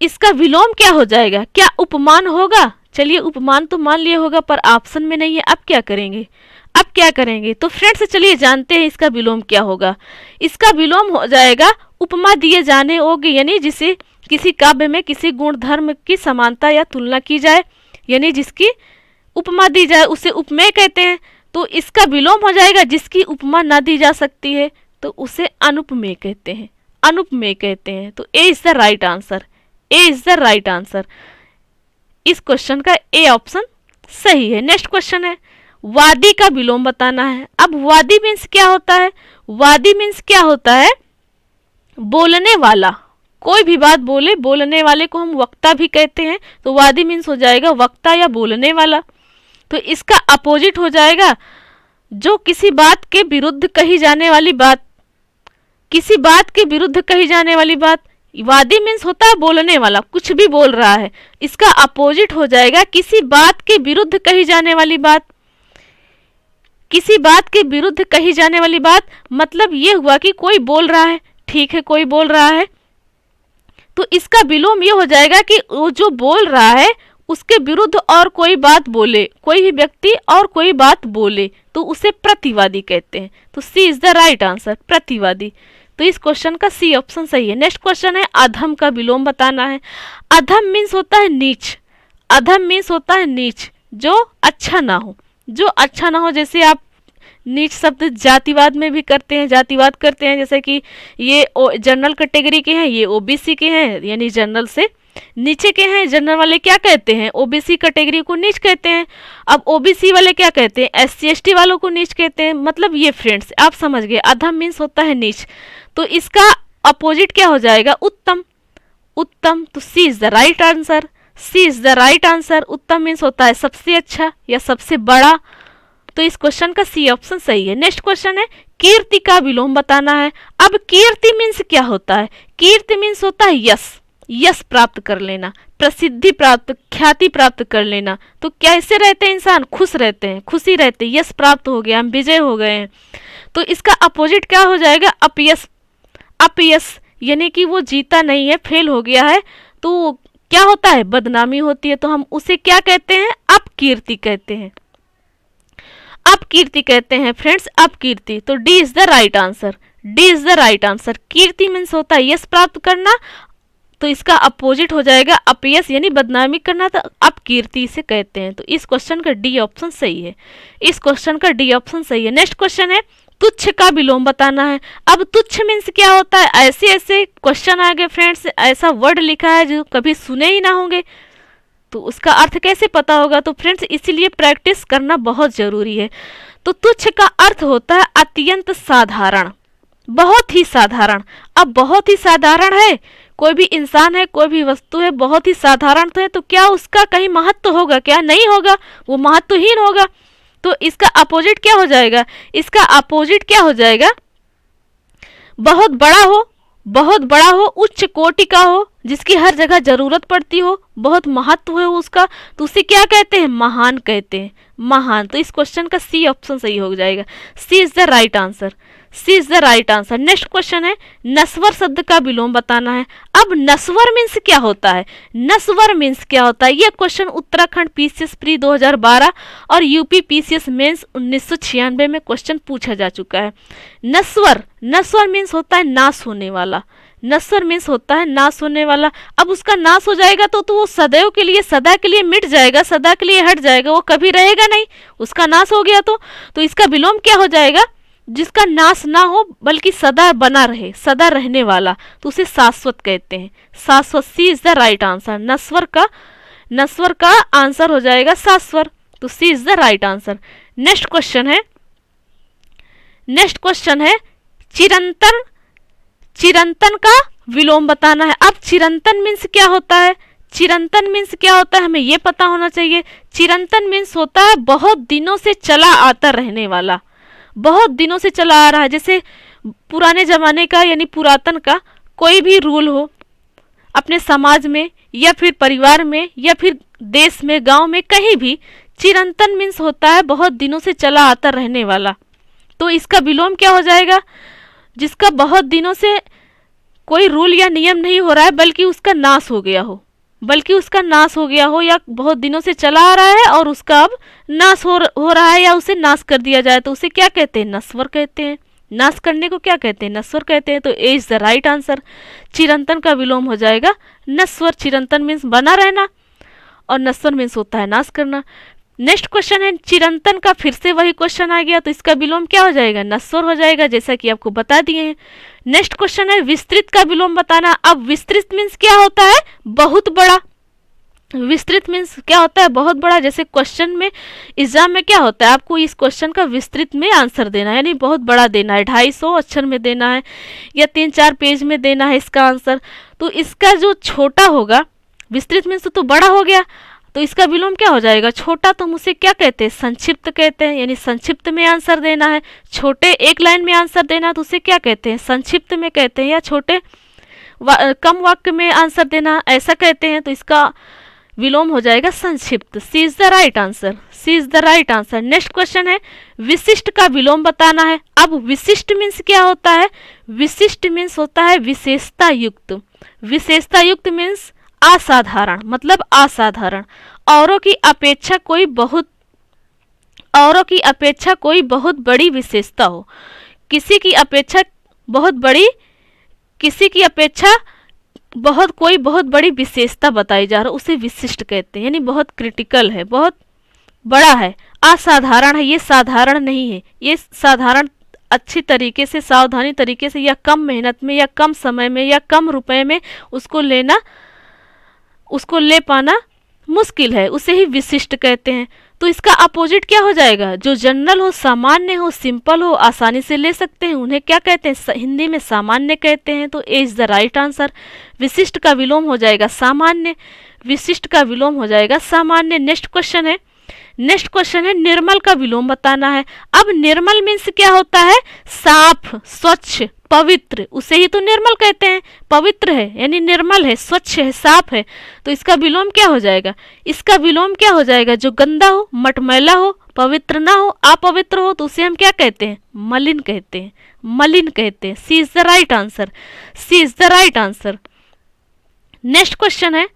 A: इसका विलोम क्या हो जाएगा, क्या उपमान होगा। चलिए उपमान तो मान लिए होगा पर ऑप्शन में नहीं है, अब क्या करेंगे, अब क्या करेंगे। तो फ्रेंड्स चलिए जानते हैं इसका विलोम क्या होगा। इसका विलोम हो जाएगा उपमा दिए जाने योग्य, यानी जिसे किसी काव्य में किसी गुण धर्म की समानता या तुलना की जाए, यानी जिसकी उपमा दी जाए उसे उपमेय कहते हैं। तो इसका विलोम हो जाएगा जिसकी उपमा ना दी जा सकती है तो उसे अनुपमेय कहते हैं, अनुपमेय कहते हैं। तो A is the right answer, A is the right answer. इस क्वेश्चन का ए ऑप्शन सही है। नेक्स्ट क्वेश्चन है, वादी का विलोम बताना है। अब वादी मीन्स क्या होता है, वादी मीन्स क्या होता है, बोलने वाला, कोई भी बात बोले, बोलने वाले को हम वक्ता भी कहते हैं। तो वादी मीन्स हो जाएगा वक्ता या बोलने वाला। तो इसका अपोजिट हो जाएगा जो किसी बात के विरुद्ध कही जाने वाली बात, किसी बात के विरुद्ध कही जाने वाली बात। वादी मीन्स होता है बोलने वाला, कुछ भी बोल रहा है। इसका अपोजिट हो जाएगा किसी बात के विरुद्ध कही जाने वाली बात, किसी बात के विरुद्ध कही जाने वाली बात। मतलब ये हुआ कि कोई बोल रहा है, ठीक है कोई बोल रहा है, तो इसका विलोम ये हो जाएगा कि वो जो बोल रहा है उसके विरुद्ध और कोई बात बोले, कोई भी व्यक्ति और कोई बात बोले तो उसे प्रतिवादी कहते हैं। तो C is the right answer, प्रतिवादी। तो इस क्वेश्चन का सी ऑप्शन सही है। नेक्स्ट क्वेश्चन है, अधम का विलोम बताना है। अधम मीन्स होता है नीच, अधम मीन्स होता है नीच, जो अच्छा ना हो, जो अच्छा ना हो। जैसे आप नीच शब्द जातिवाद में भी करते हैं, जातिवाद करते हैं, जैसे कि ये जनरल कैटेगरी के हैं, ये ओबीसी के हैं, यानी जनरल से नीचे के हैं। जनरल वाले क्या कहते हैं, ओबीसी कैटेगरी को नीच कहते हैं। अब ओबीसी वाले क्या कहते हैं, एससी एसटी वालों को नीच कहते हैं। मतलब ये फ्रेंड्स आप समझ गए, अधम मीन्स होता है नीच। तो इसका अपोजिट क्या हो जाएगा, उत्तम, उत्तम। तो C is the right answer, C is the right answer. उत्तम मीन्स होता है सबसे अच्छा या सबसे बड़ा। तो इस क्वेश्चन का सी ऑप्शन सही है। नेक्स्ट क्वेश्चन है, कीर्ति का विलोम बताना है। अब कीर्ति मीन्स क्या होता है, कीर्ति मीन्स होता है यश, यश प्राप्त कर लेना, प्रसिद्धि प्राप्त, ख्याति प्राप्त कर लेना। तो कैसे रहते हैं इंसान, खुश रहते हैं, खुशी रहते हैं, यश प्राप्त हो गया, हम विजय हो गए हैं। तो इसका अपोजिट क्या हो जाएगा, अपयश, अपयश यानी कि वो जीता नहीं है, फेल हो गया है, तो क्या होता है, बदनामी होती है। तो हम उसे क्या कहते हैं, अपकीर्ति कहते हैं, अपकीर्ति कहते हैं फ्रेंड्स, अपकीर्ति। तो D is the right answer, D is the right answer. Kirti means होता है यश प्राप्त करना, तो इसका अपोजिट हो जाएगा अपयश यानी बदनामी करना, तो अपकीर्ति से कहते हैं। तो इस क्वेश्चन का डी ऑप्शन सही है, इस क्वेश्चन का डी ऑप्शन सही है। नेक्स्ट क्वेश्चन है, तुच्छ का विलोम बताना है। अब तुच्छ मीन्स क्या होता है, ऐसे ऐसे क्वेश्चन आ गए फ्रेंड्स, ऐसा वर्ड लिखा है जो कभी सुने ही ना होंगे, तो उसका अर्थ कैसे पता होगा। तो फ्रेंड्स इसीलिए प्रैक्टिस करना बहुत जरूरी है। तो तुच्छ का अर्थ होता है अत्यंत साधारण, बहुत ही साधारण। अब बहुत ही साधारण है, कोई भी इंसान है, कोई भी वस्तु है, बहुत ही साधारण तो है, तो क्या उसका कहीं महत्व होगा, क्या नहीं होगा, वो महत्वहीन होगा। तो इसका अपोजिट क्या हो जाएगा, इसका अपोजिट क्या हो जाएगा, बहुत बड़ा हो, बहुत बड़ा हो, उच्च कोटि का हो, जिसकी हर जगह जरूरत पड़ती हो, बहुत महत्व हो उसका, तो उसे क्या कहते हैं, महान कहते हैं, महान। तो इस क्वेश्चन का सी ऑप्शन सही हो जाएगा, C is the right answer, C is the right answer. Next question है नस्वर शब्द का विलोम बताना है। अब नस्वर मीन्स क्या होता है, नस्वर मीन्स क्या होता है, यह क्वेश्चन उत्तराखंड पीसीएस प्री 2012 और यूपी पीसीएस मेंस 1996 में क्वेश्चन पूछा जा चुका है। नस्वर, नस्वर मीन्स होता है नाश होने वाला, नस्वर मीन्स होता है नाश होने वाला। अब उसका नाश हो जाएगा तो वो सदैव के लिए, सदा के लिए मिट जाएगा, सदा के लिए हट जाएगा, वो कभी रहेगा नहीं, उसका नाश हो गया तो इसका विलोम क्या हो जाएगा, जिसका नाश ना हो बल्कि सदा बना रहे, सदा रहने वाला, तो उसे शाश्वत कहते हैं, शाश्वत। C is the right answer, नस्वर का आंसर हो जाएगा शाश्वत, तो C is the right answer. Next question है चिरंतन, चिरंतन का विलोम बताना है। अब चिरंतन मीन्स क्या होता है, चिरंतन मीन्स क्या होता है, हमें यह पता होना चाहिए। चिरंतन मीन्स होता है बहुत दिनों से चला आता रहने वाला, बहुत दिनों से चला आ रहा है। जैसे पुराने जमाने का यानी पुरातन का कोई भी रूल हो अपने समाज में या फिर परिवार में या फिर देश में, गांव में, कहीं भी, चिरंतन मीन्स होता है बहुत दिनों से चला आता रहने वाला। तो इसका विलोम क्या हो जाएगा, जिसका बहुत दिनों से कोई रूल या नियम नहीं हो रहा है बल्कि उसका नाश हो गया हो, बल्कि उसका नाश हो गया हो, या बहुत दिनों से चला आ रहा है और उसका अब नाश हो रहा है, या उसे नाश कर दिया जाए, तो उसे क्या कहते हैं, नस्वर कहते हैं। नाश करने को क्या कहते हैं, नस्वर कहते हैं। तो A is the right answer, चिरंतन का विलोम हो जाएगा नस्वर। चिरंतन मीन्स बना रहना और नस्वर मीन्स होता है नाश करना। नेक्स्ट क्वेश्चन है चिरंतन का, फिर से वही क्वेश्चन आ गया, तो इसका विलोम क्या हो जाएगा, नस्वर हो जाएगा, जैसा कि आपको बता दिए हैं। नेक्स्ट क्वेश्चन है विस्तृत का विलोम बताना। अब विस्तृत मीन्स क्या होता है, बहुत बड़ा, विस्तृत मीन्स क्या होता है, बहुत बड़ा। जैसे क्वेश्चन में एग्जाम में क्या होता है, आपको इस क्वेश्चन का विस्तृत में आंसर देना है, यानी बहुत बड़ा देना है, 250 अक्षर में देना है या 3-4 पेज में देना है इसका आंसर। तो इसका जो छोटा होगा, विस्तृत मीन्स तो बड़ा हो गया, तो इसका विलोम क्या हो जाएगा, छोटा। तो हम उसे क्या कहते हैं, संक्षिप्त कहते हैं, यानी संक्षिप्त में आंसर देना है। छोटे एक लाइन में आंसर देना तो उसे क्या कहते हैं, संक्षिप्त में कहते हैं, या छोटे कम वाक्य में आंसर देना ऐसा कहते हैं, तो इसका विलोम हो जाएगा संक्षिप्त। C is the right answer, C is the right answer. Next question है विशिष्ट का विलोम बताना है। अब विशिष्ट मीन्स क्या होता है, विशिष्ट मीन्स होता है विशेषता युक्त, विशेषता युक्त मीन्स असाधारण, मतलब असाधारण, औरों की अपेक्षा कोई बहुत, औरों की अपेक्षा कोई बहुत बड़ी विशेषता हो, किसी की अपेक्षा बहुत बड़ी, किसी की अपेक्षा बहुत कोई बहुत बड़ी विशेषता बताई जा रहा है, उसे विशिष्ट कहते हैं, यानी बहुत क्रिटिकल है, बहुत बड़ा है, असाधारण है, ये साधारण नहीं है, ये साधारण अच्छी तरीके से, सावधानी तरीके से, या कम मेहनत में, या कम समय में, या कम रुपए में उसको लेना, उसको ले पाना मुश्किल है, उसे ही विशिष्ट कहते हैं। तो इसका अपोजिट क्या हो जाएगा, जो जनरल हो, सामान्य हो, सिंपल हो, आसानी से ले सकते हैं, उन्हें क्या कहते हैं, हिंदी में सामान्य कहते हैं। तो A is the right answer, विशिष्ट का विलोम हो जाएगा सामान्य, विशिष्ट का विलोम हो जाएगा सामान्य। नेक्स्ट क्वेश्चन है निर्मल का विलोम बताना है। अब निर्मल मीन्स क्या होता है, साफ, स्वच्छ, पवित्र, उसे ही तो निर्मल कहते हैं, पवित्र है यानी निर्मल है, स्वच्छ है, साफ है। तो इसका विलोम क्या हो जाएगा, इसका विलोम क्या हो जाएगा, जो गंदा हो, मटमैला हो, पवित्र ना हो, अपवित्र हो, तो उसे हम क्या कहते हैं, मलिन कहते हैं, मलिन कहते हैं। C is the right answer, C is the right answer. Next question है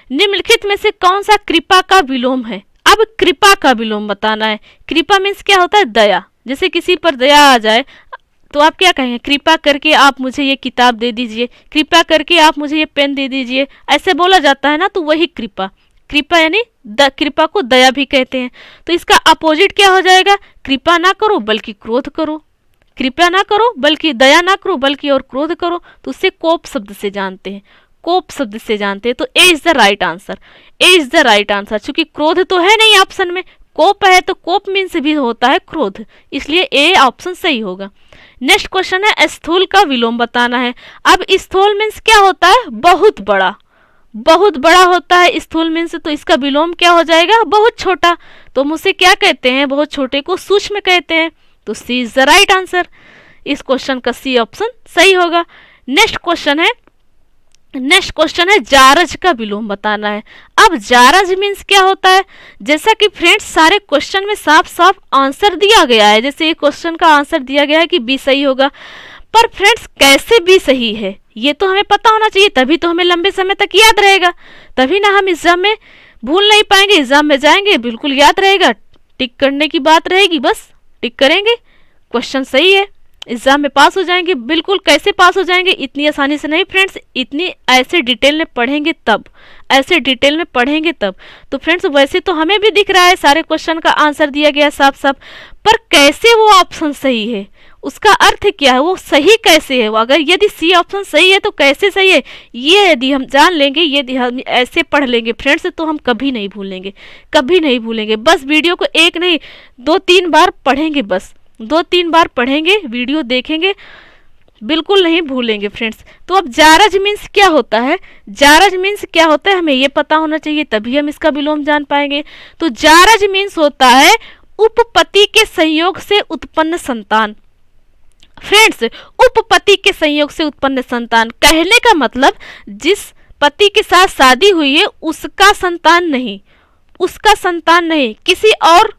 A: निम्नलिखित में से कौन सा कृपा का विलोम है। अब कृपा का विलोम बताना है। कृपा मीन्स क्या होता है, दया, जैसे किसी पर दया आ जाए तो आप क्या कहेंगे, कृपया करके आप मुझे ये किताब दे दीजिए, कृपया करके आप मुझे ये पेन दे दीजिए, ऐसे बोला जाता है ना। तो वही कृपा, कृपा यानी कृपा को दया भी कहते हैं। तो इसका अपोजिट क्या हो जाएगा, कृपा ना करो बल्कि क्रोध करो, कृपया ना करो बल्कि दया ना करो बल्कि और क्रोध करो। तो उससे कोप शब्द से जानते हैं, कोप शब्द से जानते हैं। तो A is the right answer, A is the right answer. चूंकि क्रोध तो है नहीं ऑप्शन में, कोप है, तो कोप मीन्स भी होता है क्रोध, इसलिए ए ऑप्शन सही होगा। नेक्स्ट क्वेश्चन है स्थूल का विलोम बताना है। अब स्थूल मीन्स क्या होता है, बहुत बड़ा, बहुत बड़ा होता है स्थूल मीन्स। तो इसका विलोम क्या हो जाएगा, बहुत छोटा। तो हम उसे क्या कहते हैं, बहुत छोटे को सूक्ष्म कहते हैं। तो C is the right answer. इस क्वेश्चन का सी ऑप्शन सही होगा। नेक्स्ट क्वेश्चन है जारज का विलोम बताना है। अब जारज मीन्स क्या होता है, जैसा कि फ्रेंड्स सारे क्वेश्चन में साफ साफ आंसर दिया गया है, जैसे ये क्वेश्चन का आंसर दिया गया है कि बी सही होगा, पर फ्रेंड्स कैसे बी सही है ये तो हमें पता होना चाहिए, तभी तो हमें लंबे समय तक याद रहेगा, तभी ना हम एग्जाम में भूल नहीं पाएंगे, एग्जाम में जाएंगे बिल्कुल याद रहेगा, टिक करने की बात रहेगी, बस टिक करेंगे, क्वेश्चन सही है, एग्जाम में पास हो जाएंगे। बिल्कुल कैसे पास हो जाएंगे, इतनी आसानी से नहीं फ्रेंड्स, इतनी ऐसे डिटेल में पढ़ेंगे तब, ऐसे डिटेल में पढ़ेंगे तब। तो फ्रेंड्स वैसे तो हमें भी दिख रहा है सारे क्वेश्चन का आंसर दिया गया साफ साफ, पर कैसे वो ऑप्शन सही है, उसका अर्थ क्या है, वो सही कैसे है, अगर यदि सी ऑप्शन सही है तो कैसे सही है, ये यदि हम जान लेंगे, यदि हम ऐसे पढ़ लेंगे फ्रेंड्स, तो हम कभी नहीं भूलेंगे, कभी नहीं भूलेंगे। बस वीडियो को एक नहीं 2-3 बार पढ़ेंगे, बस 2-3 बार पढ़ेंगे, वीडियो देखेंगे, बिल्कुल नहीं भूलेंगे फ्रेंड्स। तो अब जारज मीन्स क्या होता है, जारज मीन्स क्या होता है हमें ये पता होना चाहिए, तभी हम इसका विलोम जान पाएंगे। तो जारज मीन्स होता है उपपत्ति के संयोग से उत्पन्न संतान। फ्रेंड्स उपपत्ति के संयोग से उत्पन्न संतान कहने का मतलब जिस पति के साथ शादी हुई है उसका संतान नहीं, उसका संतान नहीं, किसी और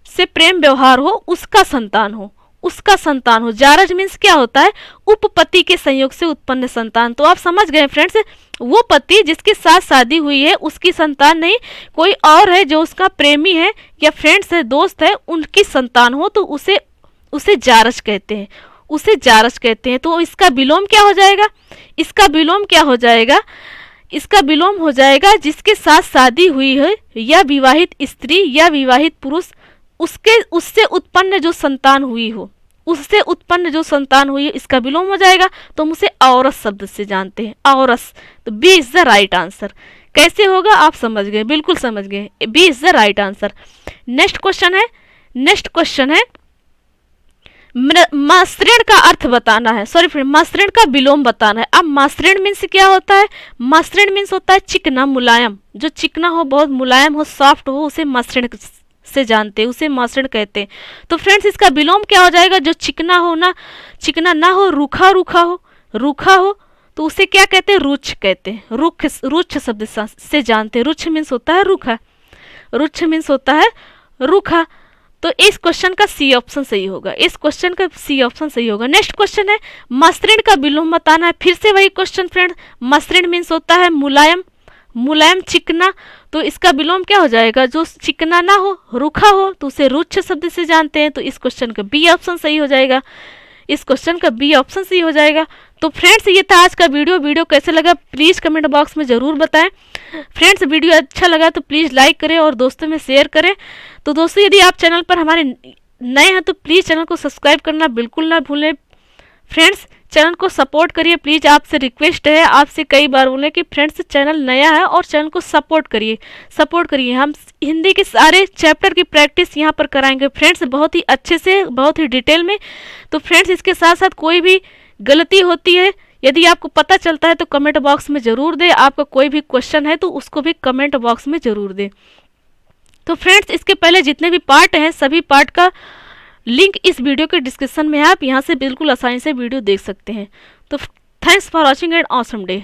A: से प्रेम व्यवहार हो उसका संतान हो, उसका संतान हो। जारज मीन्स क्या होता है, उपपत्ति के संयोग से उत्पन्न संतान। तो आप समझ गए फ्रेंड्स, वो पति जिसके साथ शादी हुई है उसकी संतान नहीं, कोई और है जो उसका प्रेमी है या फ्रेंड्स है, दोस्त है, उनकी संतान हो तो उसे जारज कहते हैं, उसे जारज कहते हैं। तो इसका विलोम क्या हो जाएगा, इसका विलोम क्या हो जाएगा, इसका विलोम हो जाएगा जिसके साथ शादी हुई है या विवाहित स्त्री या विवाहित पुरुष, उससे उत्पन्न जो संतान हुई हो, उससे उत्पन्न जो संतान हुई है, इसका विलोम हो जाएगा। तो हम उसे औरस शब्द से जानते हैं, औरस। तो B is the right answer. कैसे होगा आप समझ गए, बिल्कुल समझ गए, B is the right answer. Next question है मास्त्रेण का अर्थ बताना है, सॉरी फ्रेंड, मास्त्रेण का विलोम बताना है। अब मास्त्रेण मीन्स क्या होता है, मास्त्रेण मीन्स होता है चिकना, मुलायम, जो चिकना हो, बहुत मुलायम हो, सॉफ्ट हो, उसे मास्त्रेण से जानते हैं, उसे मास्त्रेण कहते हैं। तो फ्रेंड्स इसका विलोम क्या हो जाएगा, जो चिकना हो ना, चिकना ना हो, रूखा रूखा हो, रूखा हो, तो उसे क्या कहते हैं, रुक्ष कहते हैं, रुक्ष शब्द से जानते हैं। रुक्ष मीन्स होता है रूखा, रुक्ष मीन्स होता है रूखा। तो इस क्वेश्चन का सी ऑप्शन सही होगा, इस क्वेश्चन का सी ऑप्शन सही होगा। नेक्स्ट क्वेश्चन है मास्त्रेण का विलोम बताना है। फिर से वही क्वेश्चन फ्रेंड, मास्त्रेण मीन्स होता है मुलायम, मुलायम चिकना, तो इसका विलोम क्या हो जाएगा, जो चिकना ना हो, रूखा हो, तो उसे रुक्ष शब्द से जानते हैं। तो इस क्वेश्चन का बी ऑप्शन सही हो जाएगा, इस क्वेश्चन का बी ऑप्शन सही हो जाएगा। तो फ्रेंड्स ये था आज का वीडियो कैसे लगा प्लीज़ कमेंट बॉक्स में ज़रूर बताएं। फ्रेंड्स वीडियो अच्छा लगा तो प्लीज़ लाइक करें और दोस्तों में शेयर करें। तो दोस्तों यदि आप चैनल पर हमारे नए हैं तो प्लीज़ चैनल को सब्सक्राइब करना बिल्कुल ना भूलें। फ्रेंड्स चैनल को सपोर्ट करिए प्लीज़, आपसे रिक्वेस्ट है, आपसे कई बार बोले कि फ्रेंड्स चैनल नया है और चैनल को सपोर्ट करिए। हम हिंदी के सारे चैप्टर की प्रैक्टिस यहाँ पर कराएंगे फ्रेंड्स, बहुत ही अच्छे से, बहुत ही डिटेल में। तो फ्रेंड्स इसके साथ साथ कोई भी गलती होती है यदि आपको पता चलता है तो कमेंट बॉक्स में ज़रूर दें, आपका कोई भी क्वेश्चन है तो उसको भी कमेंट बॉक्स में ज़रूर दें। तो फ्रेंड्स इसके पहले जितने भी पार्ट हैं सभी पार्ट का लिंक इस वीडियो के डिस्क्रिप्शन में है, आप यहाँ से बिल्कुल आसानी से वीडियो देख सकते हैं। तो thanks for watching and awesome day.